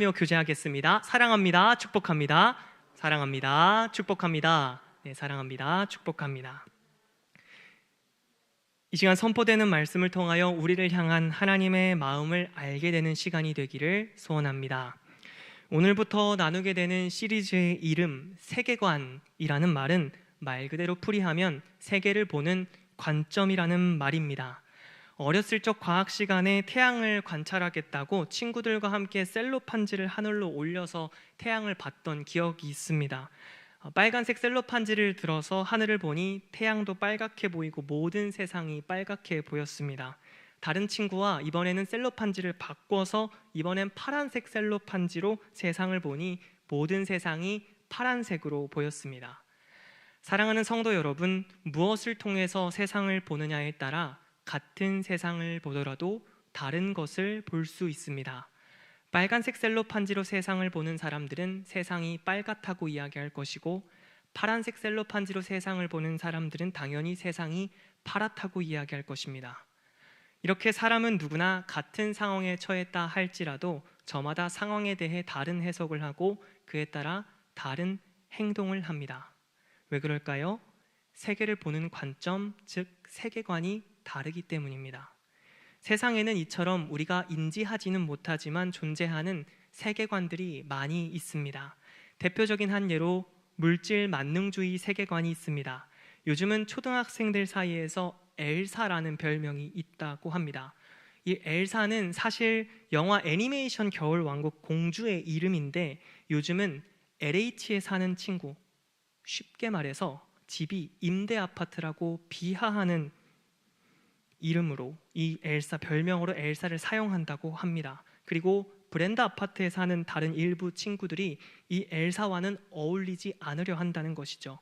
교제하겠습니다. 사랑합니다. 축복합니다. 사랑합니다. 축복합니다. 네, 사랑합니다. 축복합니다. 이 시간 선포되는 말씀을 통하여 우리를 향한 하나님의 마음을 알게 되는 시간이 되기를 소원합니다. 오늘부터 나누게 되는 시리즈의 이름 세계관이라는 말은 말 그대로 풀이하면 세계를 보는 관점이라는 말입니다. 어렸을 적 과학 시간에 태양을 관찰하겠다고 친구들과 함께 셀로판지를 하늘로 올려서 태양을 봤던 기억이 있습니다. 빨간색 셀로판지를 들어서 하늘을 보니 태양도 빨갛게 보이고 모든 세상이 빨갛게 보였습니다. 다른 친구와 이번에는 셀로판지를 바꿔서 이번엔 파란색 셀로판지로 세상을 보니 모든 세상이 파란색으로 보였습니다. 사랑하는 성도 여러분, 무엇을 통해서 세상을 보느냐에 따라 같은 세상을 보더라도 다른 것을 볼 수 있습니다. 빨간색 셀로판지로 세상을 보는 사람들은 세상이 빨갛다고 이야기할 것이고, 파란색 셀로판지로 세상을 보는 사람들은 당연히 세상이 파랗다고 이야기할 것입니다. 이렇게 사람은 누구나 같은 상황에 처했다 할지라도 저마다 상황에 대해 다른 해석을 하고 그에 따라 다른 행동을 합니다. 왜 그럴까요? 세계를 보는 관점, 즉 세계관이 다르기 때문입니다. 세상에는 이처럼 우리가 인지하지는 못하지만 존재하는 세계관들이 많이 있습니다. 대표적인 한 예로 물질 만능주의 세계관이 있습니다. 요즘은 초등학생들 사이에서 엘사라는 별명이 있다고 합니다. 이 엘사는 사실 영화 애니메이션 겨울왕국 공주의 이름인데 요즘은 LH에 사는 친구, 쉽게 말해서 집이 임대 아파트라고 비하하는 이름으로 이 엘사, 별명으로 엘사를 사용한다고 합니다. 그리고 브랜드 아파트에 사는 다른 일부 친구들이 이 엘사와는 어울리지 않으려 한다는 것이죠.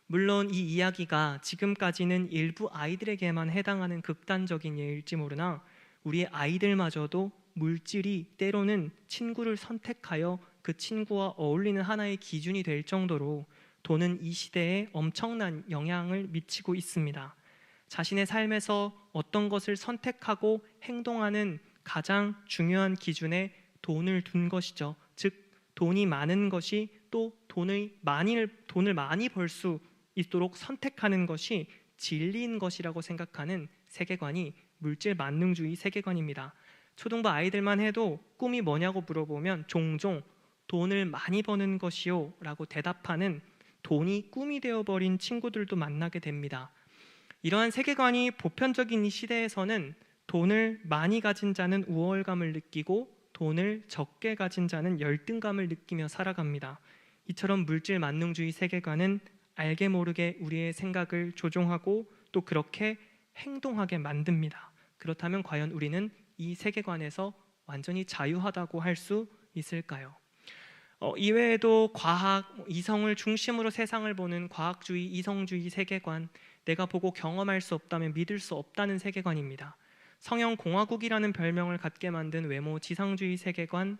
물론 이 이야기가 지금까지는 일부 아이들에게만 해당하는 극단적인 예일지 모르나 우리의 아이들마저도 물질이 때로는 친구를 선택하여 그 친구와 어울리는 하나의 기준이 될 정도로 돈은 이 시대에 엄청난 영향을 미치고 있습니다. 자신의 삶에서 어떤 것을 선택하고 행동하는 가장 중요한 기준에 돈을 둔 것이죠. 즉 돈이 많은 것이 또 돈을 많이 벌 수 있도록 선택하는 것이 진리인 것이라고 생각하는 세계관이 물질 만능주의 세계관입니다. 초등부 아이들만 해도 꿈이 뭐냐고 물어보면 종종 돈을 많이 버는 것이요 라고 대답하는 돈이 꿈이 되어버린 친구들도 만나게 됩니다. 이러한 세계관이 보편적인 이 시대에서는 돈을 많이 가진 자는 우월감을 느끼고 돈을 적게 가진 자는 열등감을 느끼며 살아갑니다. 이처럼 물질 만능주의 세계관은 알게 모르게 우리의 생각을 조종하고 또 그렇게 행동하게 만듭니다. 그렇다면 과연 우리는 이 세계관에서 완전히 자유하다고 할 수 있을까요? 이외에도 과학, 이성을 중심으로 세상을 보는 과학주의, 이성주의 세계관, 내가 보고 경험할 수 없다면 믿을 수 없다는 세계관입니다. 성형공화국이라는 별명을 갖게 만든 외모 지상주의 세계관,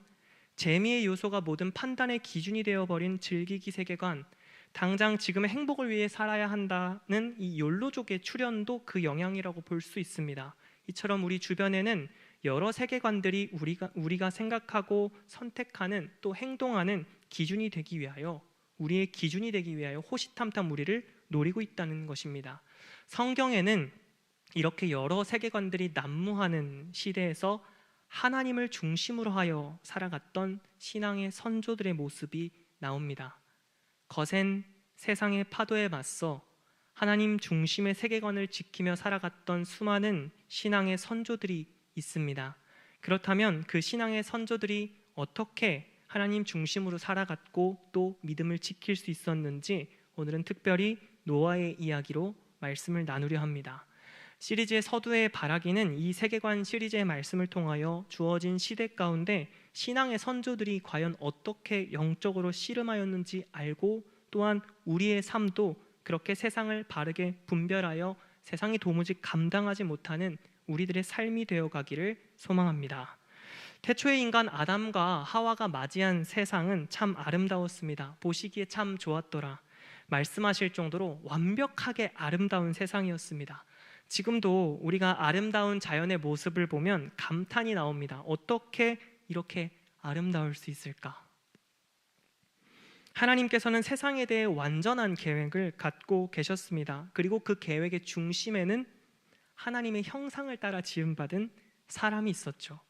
재미의 요소가 모든 판단의 기준이 되어버린 즐기기 세계관, 당장 지금의 행복을 위해 살아야 한다는 이 욜로족의 출현도 그 영향이라고 볼 수 있습니다. 이처럼 우리 주변에는 여러 세계관들이 우리가 생각하고 선택하는 또 행동하는 기준이 되기 위하여, 우리의 기준이 되기 위하여 호시탐탐 우리를 노리고 있다는 것입니다. 성경에는 이렇게 여러 세계관들이 난무하는 시대에서 하나님을 중심으로 하여 살아갔던 신앙의 선조들의 모습이 나옵니다. 거센 세상의 파도에 맞서 하나님 중심의 세계관을 지키며 살아갔던 수많은 신앙의 선조들이 있습니다. 그렇다면 그 신앙의 선조들이 어떻게 하나님 중심으로 살아갔고 또 믿음을 지킬 수 있었는지 오늘은 특별히 노아의 이야기로 말씀을 나누려 합니다. 시리즈의 서두의 바라기는 이 세계관 시리즈의 말씀을 통하여 주어진 시대 가운데 신앙의 선조들이 과연 어떻게 영적으로 씨름하였는지 알고 또한 우리의 삶도 그렇게 세상을 바르게 분별하여 세상이 도무지 감당하지 못하는 우리들의 삶이 되어가기를 소망합니다. 태초의 인간 아담과 하와가 맞이한 세상은 참 아름다웠습니다. 보시기에 참 좋았더라 말씀하실 정도로 완벽하게 아름다운 세상이었습니다. 지금도 우리가 아름다운 자연의 모습을 보면 감탄이 나옵니다. 어떻게 이렇게 아름다울 수 있을까? 하나님께서는 세상에 대해 완전한 계획을 갖고 계셨습니다. 그리고 그 계획의 중심에는 하나님의 형상을 따라 지음받은 사람이 있었죠.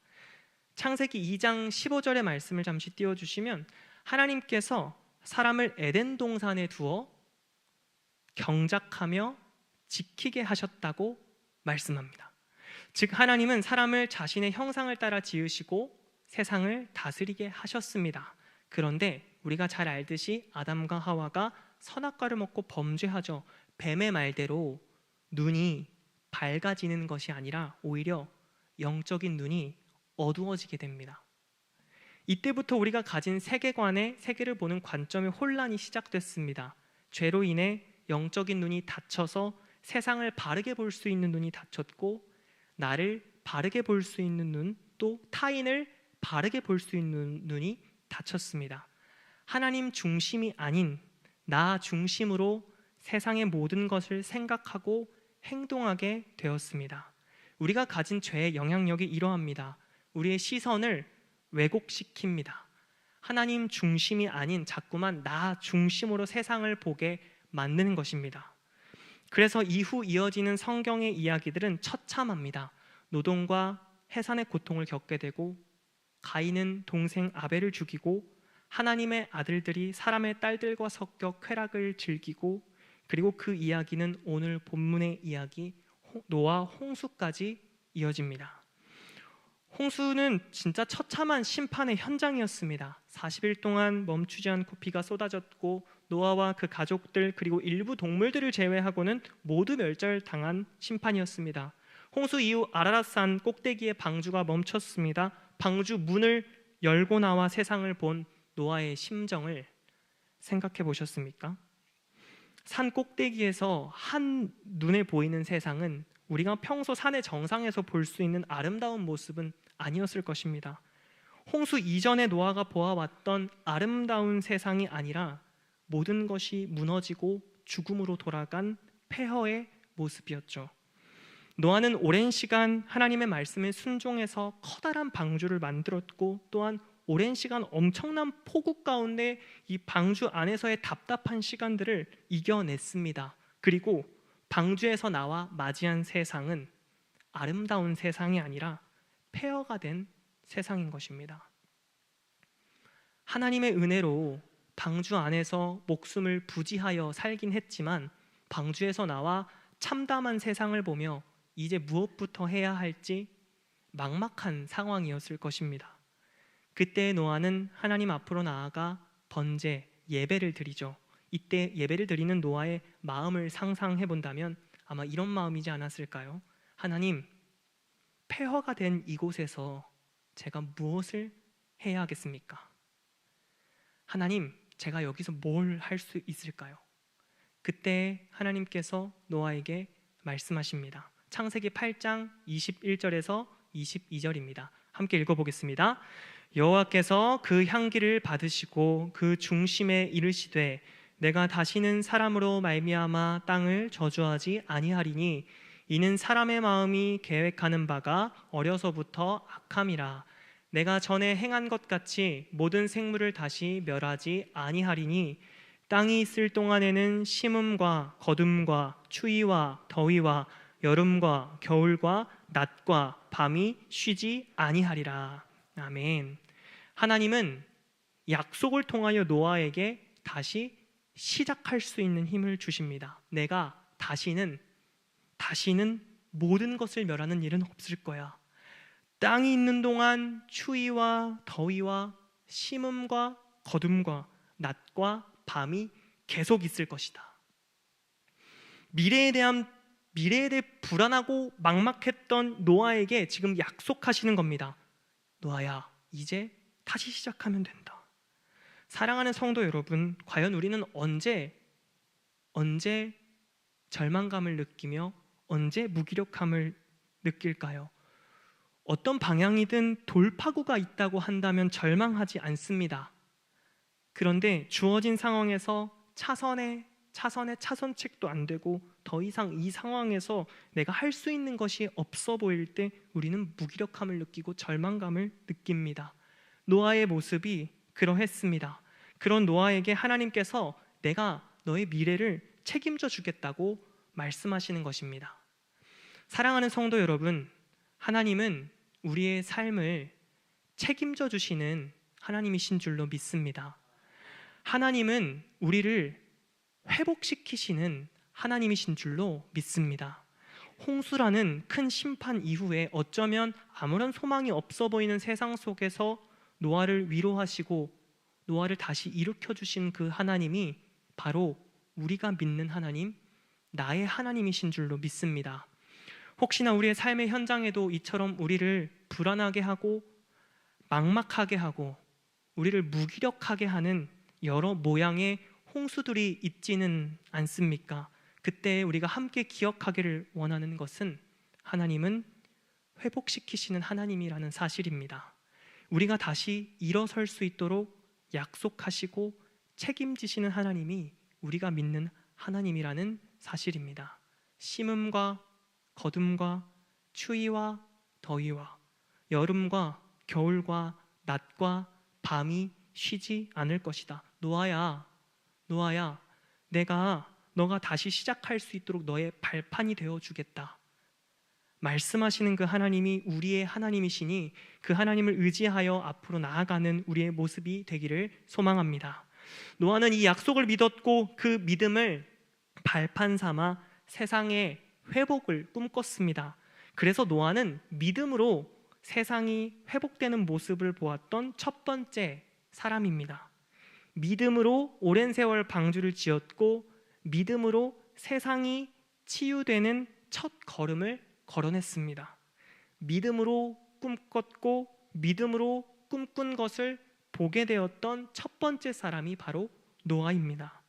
창세기 2장 15절의 말씀을 잠시 띄워주시면 하나님께서 사람을 에덴 동산에 두어 경작하며 지키게 하셨다고 말씀합니다. 즉 하나님은 사람을 자신의 형상을 따라 지으시고 세상을 다스리게 하셨습니다. 그런데 우리가 잘 알듯이 아담과 하와가 선악과를 먹고 범죄하죠. 뱀의 말대로 눈이 밝아지는 것이 아니라 오히려 영적인 눈이 어두워지게 됩니다. 이때부터 우리가 가진 세계관에 세계를 보는 관점의 혼란이 시작됐습니다. 죄로 인해 영적인 눈이 닫혀서 세상을 바르게 볼 수 있는 눈이 닫혔고, 나를 바르게 볼 수 있는 눈, 또 타인을 바르게 볼 수 있는 눈이 닫혔습니다. 하나님 중심이 아닌 나 중심으로 세상의 모든 것을 생각하고 행동하게 되었습니다. 우리가 가진 죄의 영향력이 이러합니다. 우리의 시선을 왜곡시킵니다. 하나님 중심이 아닌 자꾸만 나 중심으로 세상을 보게 만드는 것입니다. 그래서 이후 이어지는 성경의 이야기들은 처참합니다. 노동과 해산의 고통을 겪게 되고, 가인은 동생 아벨을 죽이고, 하나님의 아들들이 사람의 딸들과 섞여 쾌락을 즐기고, 그리고 그 이야기는 오늘 본문의 이야기 노아 홍수까지 이어집니다. 홍수는 진짜 처참한 심판의 현장이었습니다. 40일 동안 멈추지 않고 비가 쏟아졌고, 노아와 그 가족들 그리고 일부 동물들을 제외하고는 모두 멸절당한 심판이었습니다. 홍수 이후 아라랏산 꼭대기에 방주가 멈췄습니다. 방주 문을 열고 나와 세상을 본 노아의 심정을 생각해 보셨습니까? 산 꼭대기에서 한 눈에 보이는 세상은 우리가 평소 산의 정상에서 볼 수 있는 아름다운 모습은 아니었을 것입니다. 홍수 이전에 노아가 보아왔던 아름다운 세상이 아니라 모든 것이 무너지고 죽음으로 돌아간 폐허의 모습이었죠. 노아는 오랜 시간 하나님의 말씀에 순종해서 커다란 방주를 만들었고, 또한 오랜 시간 엄청난 폭우 가운데 이 방주 안에서의 답답한 시간들을 이겨냈습니다. 그리고 방주에서 나와 맞이한 세상은 아름다운 세상이 아니라 폐허가 된 세상인 것입니다. 하나님의 은혜로 방주 안에서 목숨을 부지하여 살긴 했지만, 방주에서 나와 참담한 세상을 보며 이제 무엇부터 해야 할지 막막한 상황이었을 것입니다. 그때 노아는 하나님 앞으로 나아가 번제, 예배를 드리죠. 이때 예배를 드리는 노아의 마음을 상상해 본다면 아마 이런 마음이지 않았을까요? 하나님, 폐허가 된 이곳에서 제가 무엇을 해야 하겠습니까? 하나님, 제가 여기서 뭘 할 수 있을까요? 그때 하나님께서 노아에게 말씀하십니다. 창세기 8장 21절에서 22절입니다. 함께 읽어보겠습니다. 여호와께서 그 향기를 받으시고 그 중심에 이르시되, 내가 다시는 사람으로 말미암아 땅을 저주하지 아니하리니 이는 사람의 마음이 계획하는 바가 어려서부터 악함이라. 내가 전에 행한 것 같이 모든 생물을 다시 멸하지 아니하리니 땅이 있을 동안에는 심음과 거둠과 추위와 더위와 여름과 겨울과 낮과 밤이 쉬지 아니하리라. 아멘. 하나님은 약속을 통하여 노아에게 다시 시작할 수 있는 힘을 주십니다. 내가 다시는 모든 것을 멸하는 일은 없을 거야. 땅이 있는 동안 추위와 더위와 심음과 거둠과 낮과 밤이 계속 있을 것이다. 미래에 대해 불안하고 막막했던 노아에게 지금 약속하시는 겁니다. 노아야, 이제 다시 시작하면 된다. 사랑하는 성도 여러분, 과연 우리는 언제 절망감을 느끼며 언제 무기력함을 느낄까요? 어떤 방향이든 돌파구가 있다고 한다면 절망하지 않습니다. 그런데 주어진 상황에서 차선에 차선책도 안 되고 더 이상 이 상황에서 내가 할 수 있는 것이 없어 보일 때 우리는 무기력함을 느끼고 절망감을 느낍니다. 노아의 모습이 그러했습니다. 그런 노아에게 하나님께서 내가 너의 미래를 책임져 주겠다고 말씀하시는 것입니다. 사랑하는 성도 여러분, 하나님은 우리의 삶을 책임져 주시는 하나님이신 줄로 믿습니다. 하나님은 우리를 회복시키시는 하나님이신 줄로 믿습니다. 홍수라는 큰 심판 이후에 어쩌면 아무런 소망이 없어 보이는 세상 속에서 노아를 위로하시고 노아를 다시 일으켜 주신 그 하나님이 바로 우리가 믿는 하나님, 나의 하나님이신 줄로 믿습니다. 혹시나 우리의 삶의 현장에도 이처럼 우리를 불안하게 하고 막막하게 하고 우리를 무기력하게 하는 여러 모양의 홍수들이 있지는 않습니까? 그때 우리가 함께 기억하기를 원하는 것은 하나님은 회복시키시는 하나님이라는 사실입니다. 우리가 다시 일어설 수 있도록 약속하시고 책임지시는 하나님이 우리가 믿는 하나님이라는 사실입니다. 심음과 거둠과 추위와 더위와 여름과 겨울과 낮과 밤이 쉬지 않을 것이다. 노아야, 너가 다시 시작할 수 있도록 너의 발판이 되어 주겠다. 말씀하시는 그 하나님이 우리의 하나님이시니 그 하나님을 의지하여 앞으로 나아가는 우리의 모습이 되기를 소망합니다. 노아는 이 약속을 믿었고 그 믿음을 발판 삼아 세상의 회복을 꿈꿨습니다. 그래서 노아는 믿음으로 세상이 회복되는 모습을 보았던 첫 번째 사람입니다. 믿음으로 오랜 세월 방주를 지었고 믿음으로 세상이 치유되는 첫 걸음을 걸어냈습니다. 믿음으로 꿈꿨고 믿음으로 꿈꾼 것을 보게 되었던 첫 번째 사람이 바로 노아입니다.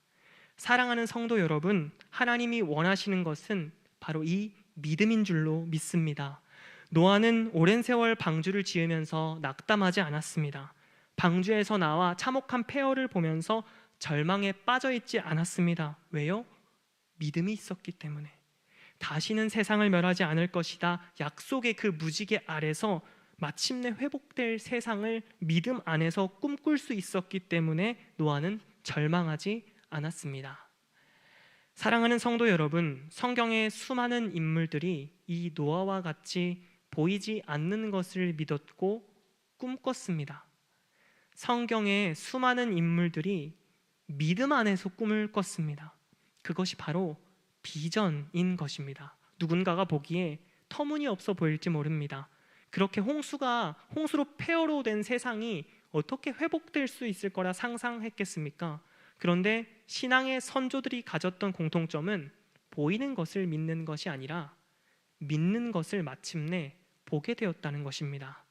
사랑하는 성도 여러분, 하나님이 원하시는 것은 바로 이 믿음인 줄로 믿습니다. 노아는 오랜 세월 방주를 지으면서 낙담하지 않았습니다. 방주에서 나와 참혹한 폐허를 보면서 절망에 빠져 있지 않았습니다. 왜요? 믿음이 있었기 때문에. 다시는 세상을 멸하지 않을 것이다. 약속의 그 무지개 아래서 마침내 회복될 세상을 믿음 안에서 꿈꿀 수 있었기 때문에 노아는 절망하지 않았습니다. 사랑하는 성도 여러분, 성경의 수많은 인물들이 이 노아와 같이 보이지 않는 것을 믿었고 꿈꿨습니다. 성경의 수많은 인물들이 믿음 안에서 꿈을 꿨습니다. 그것이 바로 비전인 것입니다. 누군가가 보기에 터무니없어 보일지 모릅니다. 그렇게 홍수로 폐허로 된 세상이 어떻게 회복될 수 있을 거라 상상했겠습니까? 그런데 신앙의 선조들이 가졌던 공통점은 보이는 것을 믿는 것이 아니라 믿는 것을 마침내 보게 되었다는 것입니다.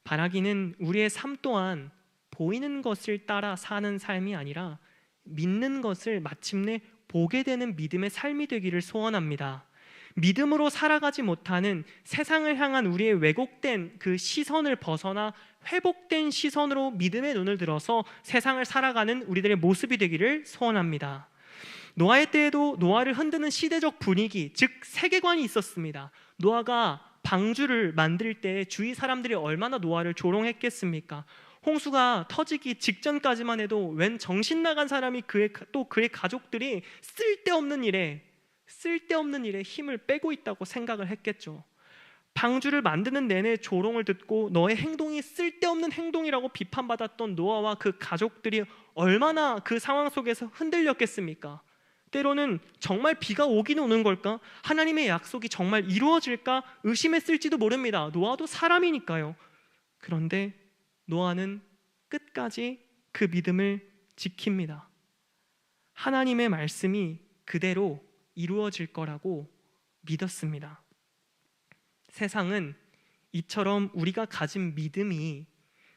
바라기는 우리의 삶 또한 보이는 것을 따라 사는 삶이 아니라 믿는 것을 마침내 보게 되는 믿음의 삶이 되기를 소원합니다. 믿음으로 살아가지 못하는 세상을 향한 우리의 왜곡된 그 시선을 벗어나 회복된 시선으로 믿음의 눈을 들어서 세상을 살아가는 우리들의 모습이 되기를 소원합니다. 노아의 때에도 노아를 흔드는 시대적 분위기, 즉 세계관이 있었습니다. 노아가 방주를 만들 때 주위 사람들이 얼마나 노아를 조롱했겠습니까? 홍수가 터지기 직전까지만 해도 웬 정신 나간 사람이 그의 가족들이 쓸데없는 일에 힘을 빼고 있다고 생각을 했겠죠. 방주를 만드는 내내 조롱을 듣고 너의 행동이 쓸데없는 행동이라고 비판받았던 노아와 그 가족들이 얼마나 그 상황 속에서 흔들렸겠습니까? 때로는 정말 비가 오긴 오는 걸까? 하나님의 약속이 정말 이루어질까? 의심했을지도 모릅니다. 노아도 사람이니까요. 그런데 노아는 끝까지 그 믿음을 지킵니다. 하나님의 말씀이 그대로 이루어질 거라고 믿었습니다. 세상은 이처럼 우리가 가진 믿음이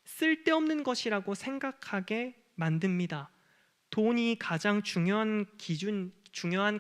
쓸데없는 것이라고 생각하게 만듭니다. 돈이 가장 중요한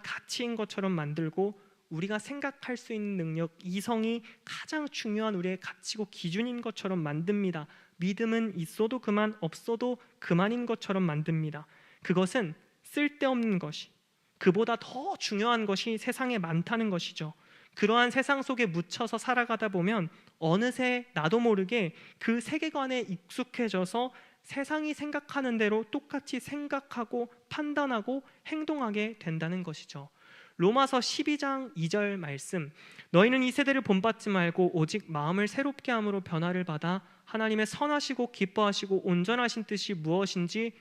가치인 것처럼 만들고 우리가 생각할 수 있는 능력, 이성이 가장 중요한 우리의 가치고 기준인 것처럼 만듭니다. 믿음은 있어도 그만, 없어도 그만인 것처럼 만듭니다. 그것은 쓸데없는 것이, 그보다 더 중요한 것이 세상에 많다는 것이죠. 그러한 세상 속에 묻혀서 살아가다 보면 어느새 나도 모르게 그 세계관에 익숙해져서 세상이 생각하는 대로 똑같이 생각하고 판단하고 행동하게 된다는 것이죠. 로마서 12장 2절 말씀, 너희는 이 세대를 본받지 말고 오직 마음을 새롭게 함으로 변화를 받아 하나님의 선하시고 기뻐하시고 온전하신 뜻이 무엇인지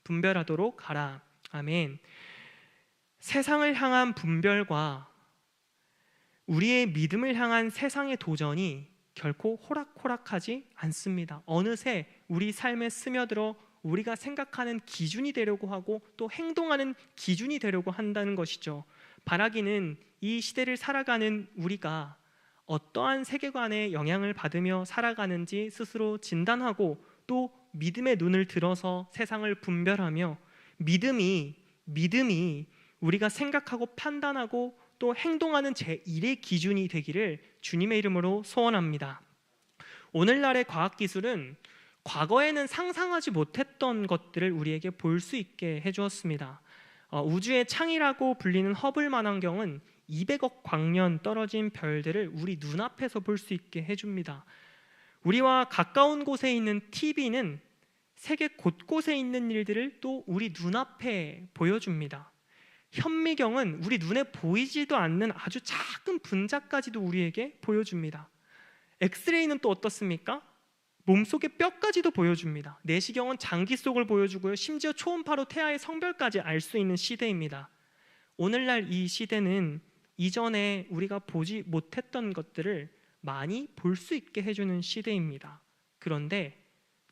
분별하도록 하라. 아멘. 세상을 향한 분별과 우리의 믿음을 향한 세상의 도전이 결코 호락호락하지 않습니다. 어느새 우리 삶에 스며들어 우리가 생각하는 기준이 되려고 하고 또 행동하는 기준이 되려고 한다는 것이죠. 바라기는 이 시대를 살아가는 우리가 어떠한 세계관에 영향을 받으며 살아가는지 스스로 진단하고 또 믿음의 눈을 들어서 세상을 분별하며 믿음이 우리가 생각하고 판단하고 또 행동하는 제1의 기준이 되기를 주님의 이름으로 소원합니다. 오늘날의 과학기술은 과거에는 상상하지 못했던 것들을 우리에게 볼 수 있게 해주었습니다. 우주의 창이라고 불리는 허블 망원경은 200억 광년 떨어진 별들을 우리 눈앞에서 볼 수 있게 해줍니다. 우리와 가까운 곳에 있는 TV는 세계 곳곳에 있는 일들을 또 우리 눈앞에 보여줍니다. 현미경은 우리 눈에 보이지도 않는 아주 작은 분자까지도 우리에게 보여줍니다. 엑스레이는 또 어떻습니까? 몸속의 뼈까지도 보여줍니다. 내시경은 장기 속을 보여주고요. 심지어 초음파로 태아의 성별까지 알 수 있는 시대입니다. 오늘날 이 시대는 이전에 우리가 보지 못했던 것들을 많이 볼 수 있게 해주는 시대입니다. 그런데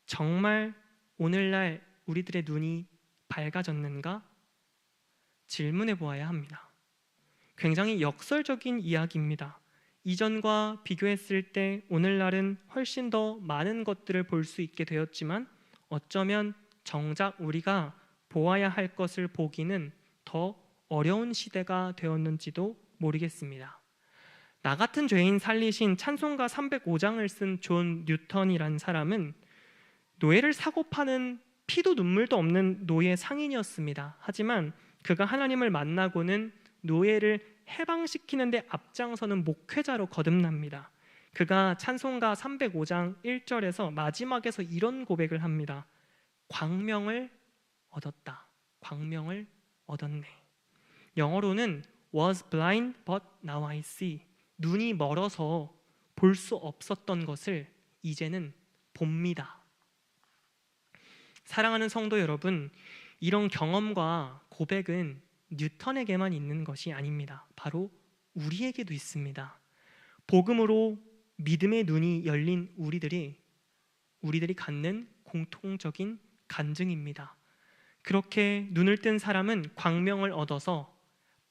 정말 오늘날 우리들의 눈이 밝아졌는가? 질문해 보아야 합니다. 굉장히 역설적인 이야기입니다. 이전과 비교했을 때 오늘날은 훨씬 더 많은 것들을 볼 수 있게 되었지만 어쩌면 정작 우리가 보아야 할 것을 보기는 더 어려운 시대가 되었는지도 모르겠습니다. 나 같은 죄인 살리신 찬송가 305장을 쓴 존 뉴턴이란 사람은 노예를 사고 파는 피도 눈물도 없는 노예 상인이었습니다. 하지만 그가 하나님을 만나고는 노예를 해방시키는 데 앞장서는 목회자로 거듭납니다. 그가 찬송가 305장 1절에서 마지막에서 이런 고백을 합니다. 광명을 얻었다. 광명을 얻었네. 영어로는 was blind but now I see. 눈이 멀어서 볼 수 없었던 것을 이제는 봅니다. 사랑하는 성도 여러분, 이런 경험과 고백은 뉴턴에게만 있는 것이 아닙니다. 바로 우리에게도 있습니다. 복음으로 믿음의 눈이 열린 우리들이 갖는 공통적인 간증입니다. 그렇게 눈을 뜬 사람은 광명을 얻어서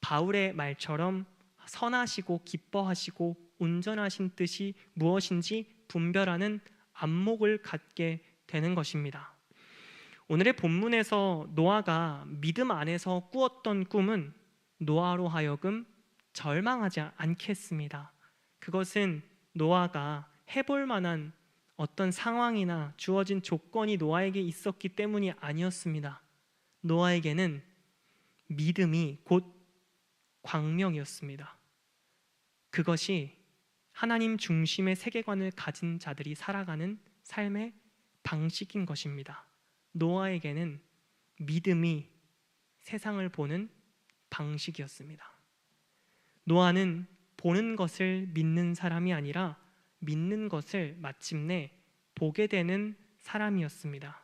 바울의 말처럼 선하시고 기뻐하시고 온전하신 뜻이 무엇인지 분별하는 안목을 갖게 되는 것입니다. 오늘의 본문에서 노아가 믿음 안에서 꾸었던 꿈은 노아로 하여금 절망하지 않게 했습니다. 그것은 노아가 해볼 만한 어떤 상황이나 주어진 조건이 노아에게 있었기 때문이 아니었습니다. 노아에게는 믿음이 곧 광명이었습니다. 그것이 하나님 중심의 세계관을 가진 자들이 살아가는 삶의 방식인 것입니다. 노아에게는 믿음이 세상을 보는 방식이었습니다. 노아는 보는 것을 믿는 사람이 아니라 믿는 것을 마침내 보게 되는 사람이었습니다.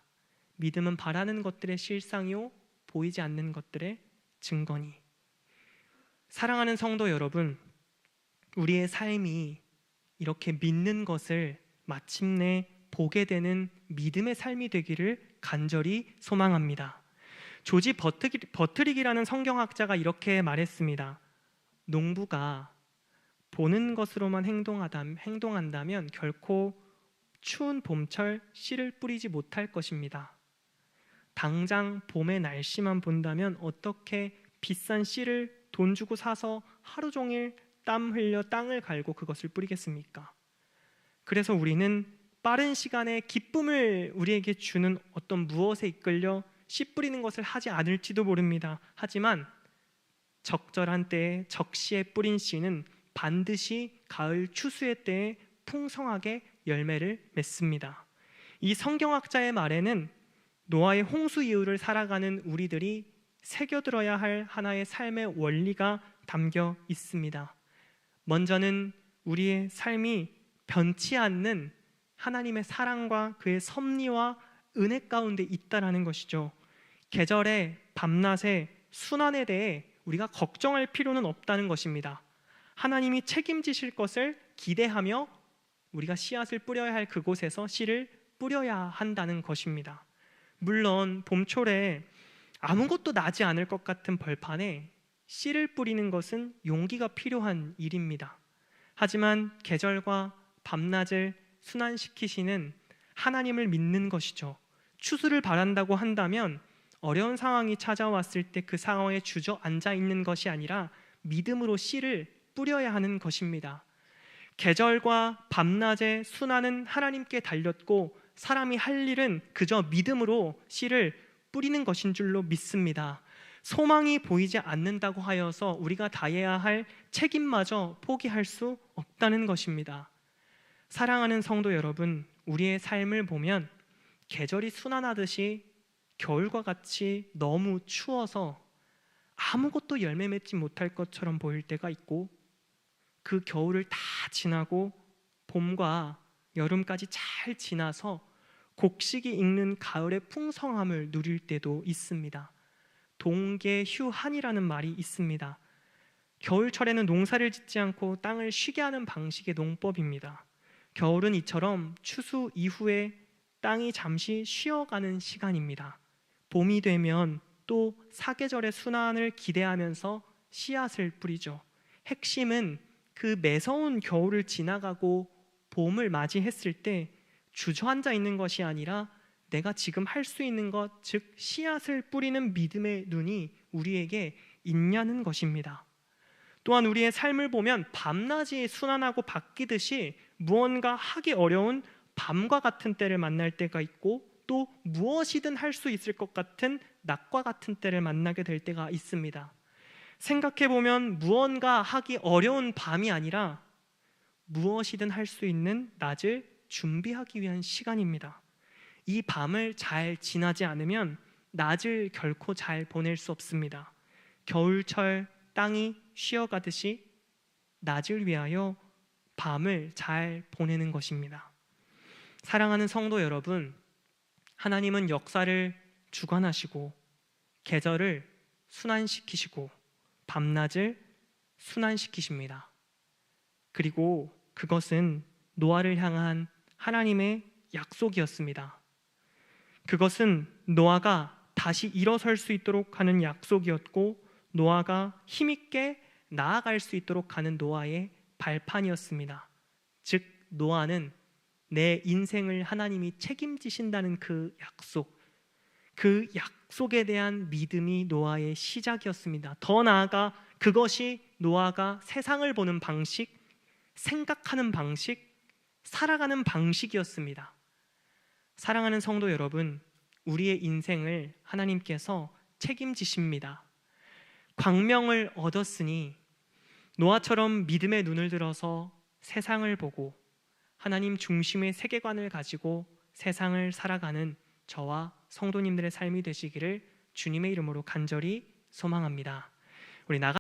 믿음은 바라는 것들의 실상이요 보이지 않는 것들의 증거니. 사랑하는 성도 여러분, 우리의 삶이 이렇게 믿는 것을 마침내 보게 되는 믿음의 삶이 되기를 간절히 소망합니다. 조지 버트릭이라는 성경학자가 이렇게 말했습니다. 농부가 보는 것으로만 행동한다면 결코 추운 봄철 씨를 뿌리지 못할 것입니다. 당장 봄의 날씨만 본다면 어떻게 비싼 씨를 돈 주고 사서 하루 종일 땀 흘려 땅을 갈고 그것을 뿌리겠습니까? 그래서 우리는 빠른 시간에 기쁨을 우리에게 주는 어떤 무엇에 이끌려 씨 뿌리는 것을 하지 않을지도 모릅니다. 하지만 적절한 때에 적시에 뿌린 씨는 반드시 가을 추수의 때에 풍성하게 열매를 맺습니다. 이 성경학자의 말에는 노아의 홍수 이후를 살아가는 우리들이 새겨들어야 할 하나의 삶의 원리가 담겨 있습니다. 먼저는 우리의 삶이 변치 않는 하나님의 사랑과 그의 섭리와 은혜 가운데 있다라는 것이죠. 계절의 밤낮의 순환에 대해 우리가 걱정할 필요는 없다는 것입니다. 하나님이 책임지실 것을 기대하며 우리가 씨앗을 뿌려야 할 그곳에서 씨를 뿌려야 한다는 것입니다. 물론 봄철에 아무것도 나지 않을 것 같은 벌판에 씨를 뿌리는 것은 용기가 필요한 일입니다. 하지만 계절과 밤낮을 순환시키시는 하나님을 믿는 것이죠. 추수를 바란다고 한다면 어려운 상황이 찾아왔을 때 그 상황에 주저앉아 있는 것이 아니라 믿음으로 씨를 뿌려야 하는 것입니다. 계절과 밤낮의 순환은 하나님께 달렸고 사람이 할 일은 그저 믿음으로 씨를 뿌리는 것인 줄로 믿습니다. 소망이 보이지 않는다고 하여서 우리가 다해야 할 책임마저 포기할 수 없다는 것입니다. 사랑하는 성도 여러분, 우리의 삶을 보면 계절이 순환하듯이 겨울과 같이 너무 추워서 아무것도 열매 맺지 못할 것처럼 보일 때가 있고, 그 겨울을 다 지나고 봄과 여름까지 잘 지나서 곡식이 익는 가을의 풍성함을 누릴 때도 있습니다. 동계휴한이라는 말이 있습니다. 겨울철에는 농사를 짓지 않고 땅을 쉬게 하는 방식의 농법입니다. 겨울은 이처럼 추수 이후에 땅이 잠시 쉬어가는 시간입니다. 봄이 되면 또 사계절의 순환을 기대하면서 씨앗을 뿌리죠. 핵심은 그 매서운 겨울을 지나가고 봄을 맞이했을 때 주저앉아 있는 것이 아니라 내가 지금 할 수 있는 것, 즉 씨앗을 뿌리는 믿음의 눈이 우리에게 있냐는 것입니다. 또한 우리의 삶을 보면 밤낮이 순환하고 바뀌듯이 무언가 하기 어려운 밤과 같은 때를 만날 때가 있고, 또 무엇이든 할 수 있을 것 같은 낮과 같은 때를 만나게 될 때가 있습니다. 생각해보면 무언가 하기 어려운 밤이 아니라 무엇이든 할 수 있는 낮을 준비하기 위한 시간입니다. 이 밤을 잘 지나지 않으면 낮을 결코 잘 보낼 수 없습니다. 겨울철 땅이 쉬어가듯이 낮을 위하여 밤을 잘 보내는 것입니다. 사랑하는 성도 여러분, 하나님은 역사를 주관하시고 계절을 순환시키시고 밤낮을 순환시키십니다. 그리고 그것은 노아를 향한 하나님의 약속이었습니다. 그것은 노아가 다시 일어설 수 있도록 하는 약속이었고, 노아가 힘있게 나아갈 수 있도록 하는 노아의 발판이었습니다. 즉 노아는 내 인생을 하나님이 책임지신다는 그 약속에 대한 믿음이 노아의 시작이었습니다. 더 나아가 그것이 노아가 세상을 보는 방식, 생각하는 방식, 살아가는 방식이었습니다. 사랑하는 성도 여러분, 우리의 인생을 하나님께서 책임지십니다. 광명을 얻었으니 노아처럼 믿음의 눈을 들어서 세상을 보고 하나님 중심의 세계관을 가지고 세상을 살아가는 저와 성도님들의 삶이 되시기를 주님의 이름으로 간절히 소망합니다. 우리